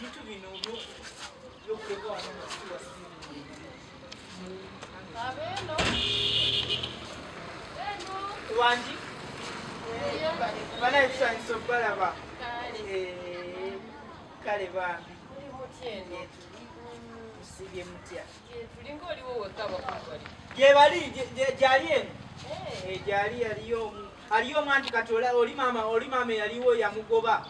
ebintu bino byokuleka wano abeno wangi bana ebisanyiso balaba kale bambi musibye mutya tulinga oliwo wekka bakubali gyebali gyali eno gyali aliyo omwanti kati oli maama yaliwo yamugoba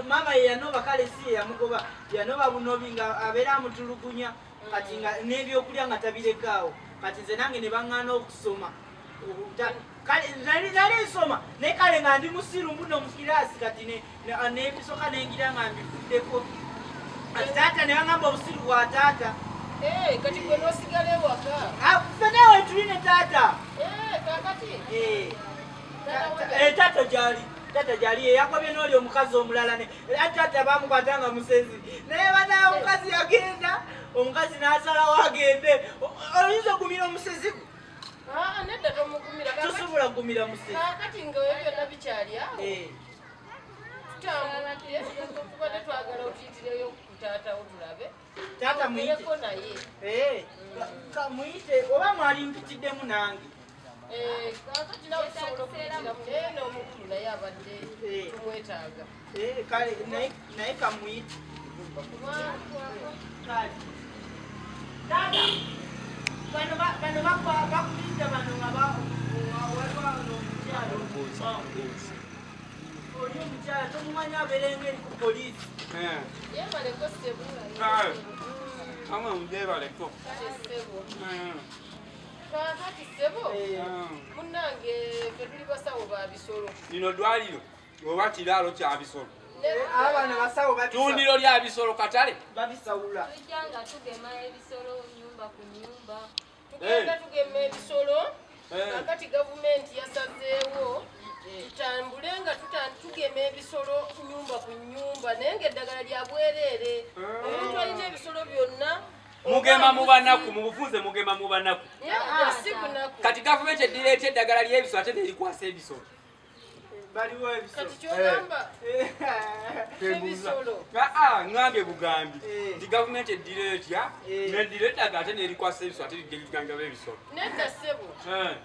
maama yeyanoba kale si yamugoba yanoba bunobi nga abeera amutulugunya kati nga n'ebyokulya nga tabirekaawo kati nze nange ne baŋŋaana okusoma nali nsoma naye kale nga ndi musiru muno mu kiraasi kati n'ebisoka nengira nga mbifuddeko kati taata ne baŋŋamba obusiru bwa taata kati gwe n'osigala ewaka fenewe tuli ne taata kakati taata gyali yakobye n'oli omukazi omulala taata bamukwatanga musezi naye banaye omukazi yagenda omukazi n'asalawo agende oyinza ogumira omusezi gwe nedda tomugumira tosobola kugumira musezi kakati nga we byonna bikyali awo tutambulire tubadde twagala otuyitireyo ku taatawo tulabe taata muyite naye muyite oba mwali mpitiddemu nange kakati nawe tusobola okuyitiramu naye n'omukulu naye abadde tumwetaaga kale naye kamuyite kale taata bano bakuyita bano nga waliwo omukyalo oli omukyala tomumanyi abeerenga eri ku poliisi yebaleko sebu amwe mujebaleko kale sebo kakati sebo munnange fe tuli basawo ba bisolo lino dwaliro oba kiraalo kya bisolo abana basawo tundiro lya bisolo katale babisawula tujjanga tugema ebisolo nyumba ku nyumba tugenda tugema ebisolo kakati gavumenti yasazeewo tutambule nga tugema ebisolo nyumba ku nyumba naye ng'eddagala lya bwereere omuntu alina ebisolo byonna mugema mu banaku mubufunze mugema mu banaku si bunaku kati gavumenti edireeta eddagala ly'ebisolo ate nerikwasa ebisolo baliwo ebisolo kati kyogamba ebisolo ngambye bugambi nti gavumenti eddira etya nedira eddagala ate nerikwasa ebisolo ate ligjanjaba ebisolo nedda ssebo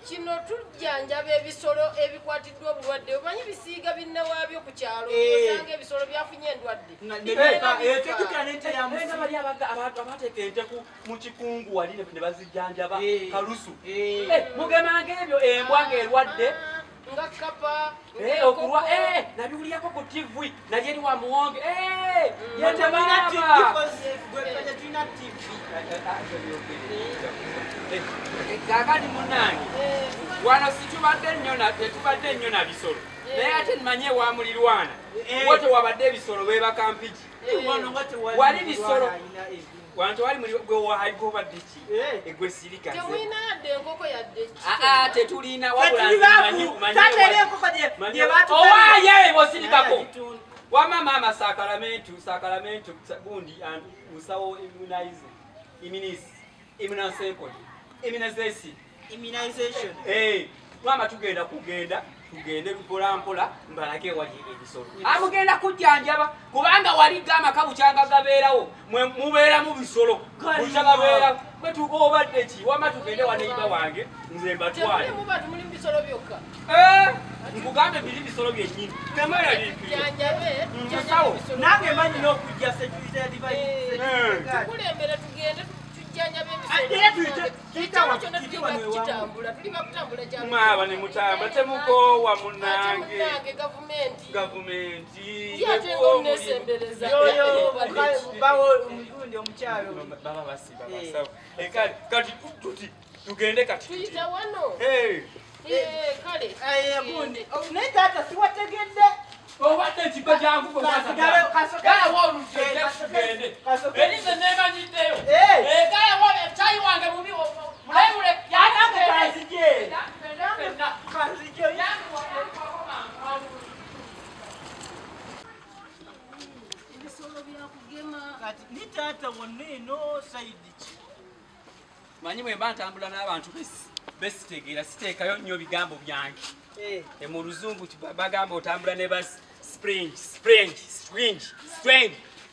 kino tujjanjaba ebisolo ebikwatiddwa obulwadde omanyi bisiiga binnewaabyo ku kyalo osanga ebisolo byafunye endwadde bali abateeka ente mu kikungu wali ne bazijjanjaba kalusu mugemanga ebyo embwa ng'erwadde nga kapa okulwa nabiwulirako ku TV nali eri wa muwonge kakati munange wano tetubadde nnyo na bisolo naye ate nimanye ewamulirwana wote wabadde ebisolo bebakampiki wali bisolo wantu wali gwobadde ki egwe sirika tewulina yadde enkoko yadde tetulina owaye bosirikako wama mama sakaramentu gundi musawo immunization mama tugenda tugende mpolampola mbalage wali ebisolo amugenda kujjanjaba kubanga wali gamaka bukyanga gabeerawo mubeera mu bisolo bukyagabeera kwetuga obadde ki wama tugende waneiba wange nze mbatwale nkugambe biri bisolo byennyini musawo nange manyi n'okujja security kulembera tugende mwaba ne mutambula temukoowa munange gavumenti omugundi omukyalo baba basiba basawo kati tuti tugende kati gundi naye taata siwategedde obadde ekigo kyangu tugende erize nemanyiddeyo galawo ekyayi wange mubi mulebule ebisolo byakugema kati ni taata wonna eno sayidi ki manyi bwemba ntambula n'abantu besitegeera siteekayo nnyo bigambo byange mu luzungu bagamba otambula ne basi strange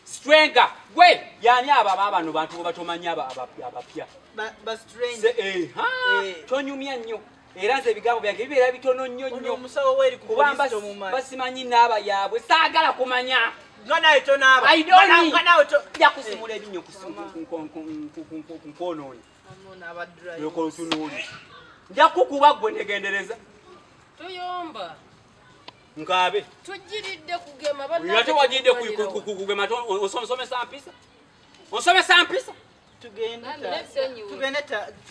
Strenga gwe yani abano bantu batomanya abapya ba strange tonyumya nnyo era nze ebigambo byange bibeera bitono nnyo omusawo weri kubanga basimanyi n'aba yaabwe saagala kumanya nganaye tonaaba nganawe jakusimula ebinyo kunkonooni yokotunuuli njakukuba gwe negendereza toyomba nkabe tujiridde kugema ate wajidde kugema onsomesa mpisa tugende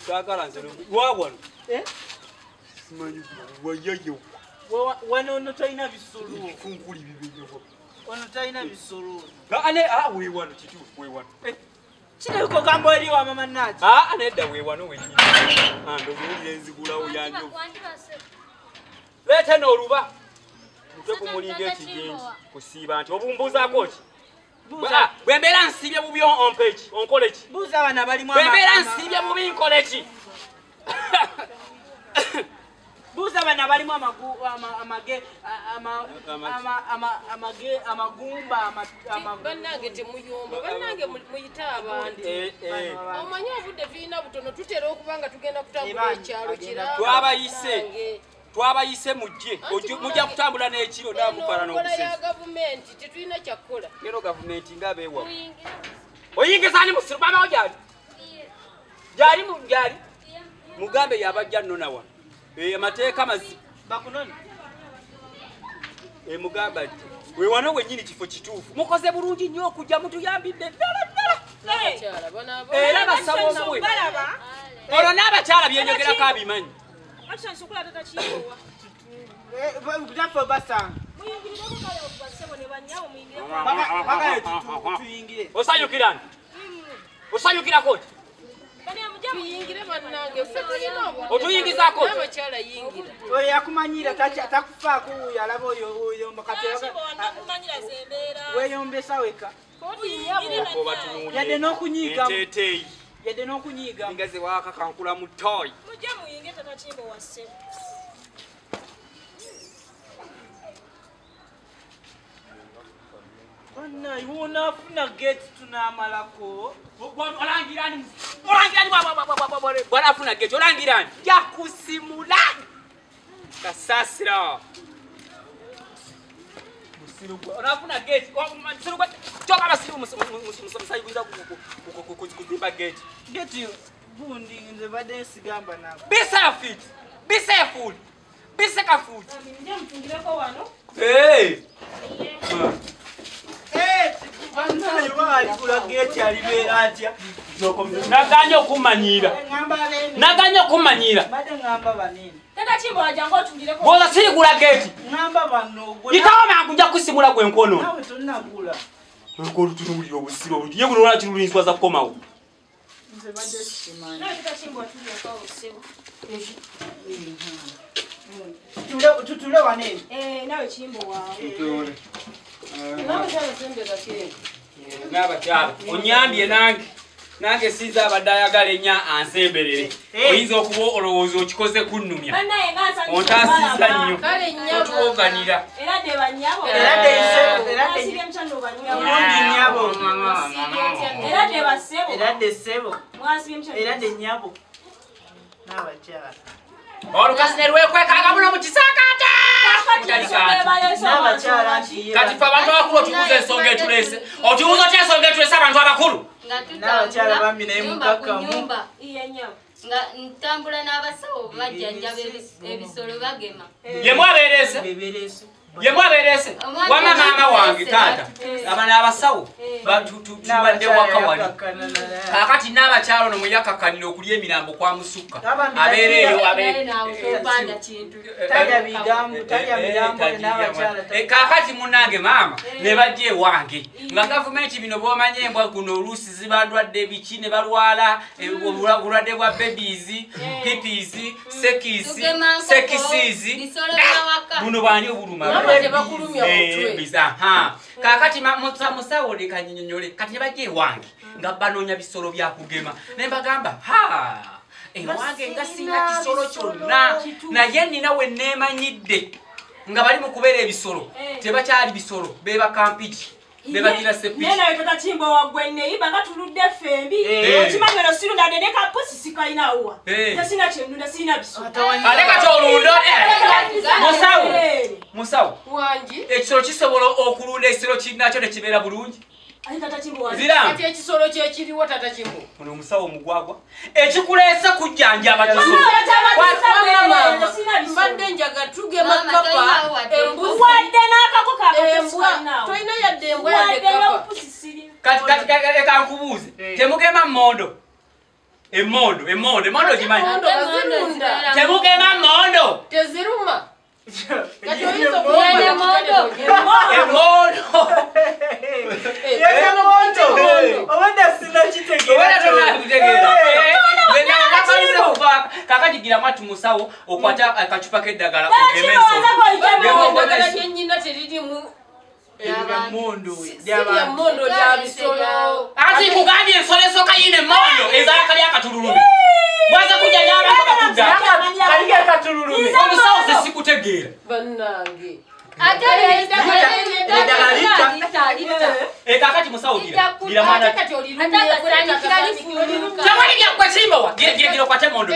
twagala nze wawano simanyi wayayo wano ono talina bisolo kunkuli bibenyeho ono talina bisolo weewano kituufu weewano kirabika ogamba eri wa mama Naji nedda weewano wenyini ndozuulira enzigulawo yanjo leeta n'oluba mutwe kumulinga ekigenji kusiiba nti obumbuuzaako ki bwe mbeera nsiibye bubi onpe ki onkole ki buuza abana balimu bwe mbeera nsiibye bubi nkole ki buuza abana balimu amagumba bannange temuyomba bannange muyite abantu omanyi obudde tulina butono tutera okuba nga tugenda kutambula ekyalo twabayise mujje mujja kutambula n'ekiro namukwala n'okukola ya gavumenti tetulina kyakukola kero gavumenti ngaabeewa oyingizaani musiru bamawo gyali mugambe yabajja nnona wano amateeka mazibu bakunoni mugamba ati weewano wennyini kifo kituufu mukoze bulungi nnyo okujja mutuyambidde ddala era basaba omwe olwo n'abakyala byenyogerako abimanyi gaffe basanga tuyingire osanyukira nti osanyukirako ki tuyingire bannange ffe tulina otuyingizaako abakyala yingira oyo yakumanyira takufaako wuyo alaba oyo weyombesa weka yadde n'okunyiigamu yadde n'okunyiigamu ngaze wakakankula mu toyi mujja muyinge takachimbo wassebo bana iwonafuna gate tunamalako olangirani bwanafuna gate olangirani jakusimula kasasira onafuna gate toka abasiru musayiguza kuzimba gate gundi nze badde nsigamba nabo be careful naganya okumanyira bwoza sirigula geti yitawo mangu nja kusimula gwe nkono olutunulira obusibo ye guno olwakirulinswa za kukomawo tutule wanene nawe chimbo wawe n'abakyala onyambye nange sinza abadde ayagala enya ansemberere oyinza okuba olowooza okikoze kunnumya ontaasiza nnyo otuwoganira olukasi ne lwekwekanga muno mu kisaakaate kati fe abantu abakulu otubuuza ensonga etuleese otubuuza otya ensonga etuleese abantu abakulu nga ntambula n'abasawo bajjanjaba ebisolo bagema yemu abeerese wama maama wange taata abana abasawo tubadde waka wali kakati n'abakyalo ono muyakakanira okulya emirambo kwa musukka abeereeyo kakati munange maama ne bajja ewange nga gavumenti bino bwomanye embwa guno oluusi zibandwadde biki ne balwala obulwadde bwa bebizi pipizi sekisizi buno bani obuluma kakati musawo lekanyinyonyole kati ne bajja ewange nga banoonya bisolo byakugema ne mbagamba ewange nga sina kisolo kyonna naye nina we neemanyidde nga bali mu kubeera ebisolo tebakyali bisolo beba kampiki beba kila sepiti nena yotata chimbo wagwenne ibanga tuludde fembi okimanyero sirunda dedeka pusi sikaina uwa tasina chendunda sina biso aleka tolundo musawo wangi ekisolo kisobola okulunda ekisolo kinakyo nekibeera bulungi ati ekisolo kyekiriwo tata kimbo ono omusawo omugwagwa ekikuleesa kujjanjaba kisolo mbadde njaga tugema kapa embuzi wadde n'akako embwa tolina yadde embwa yadde kapa kati kankubuuze temugema mmondo emmondo gimanyi temugema mmondo teziruma kati oyinza kakajigira mwati musawo okwata akacupa k'eddagala eddagala lyennyina teririmu mondo lya bisolo ati kugambye ensolo esooka yina emmondo ezalaka lyakatululume mwaza kujja nyabakakatululume omusawo ze sikutegeera bannange kakati musawo gira mwana tamwali byakwechimbowa gira okwate mondo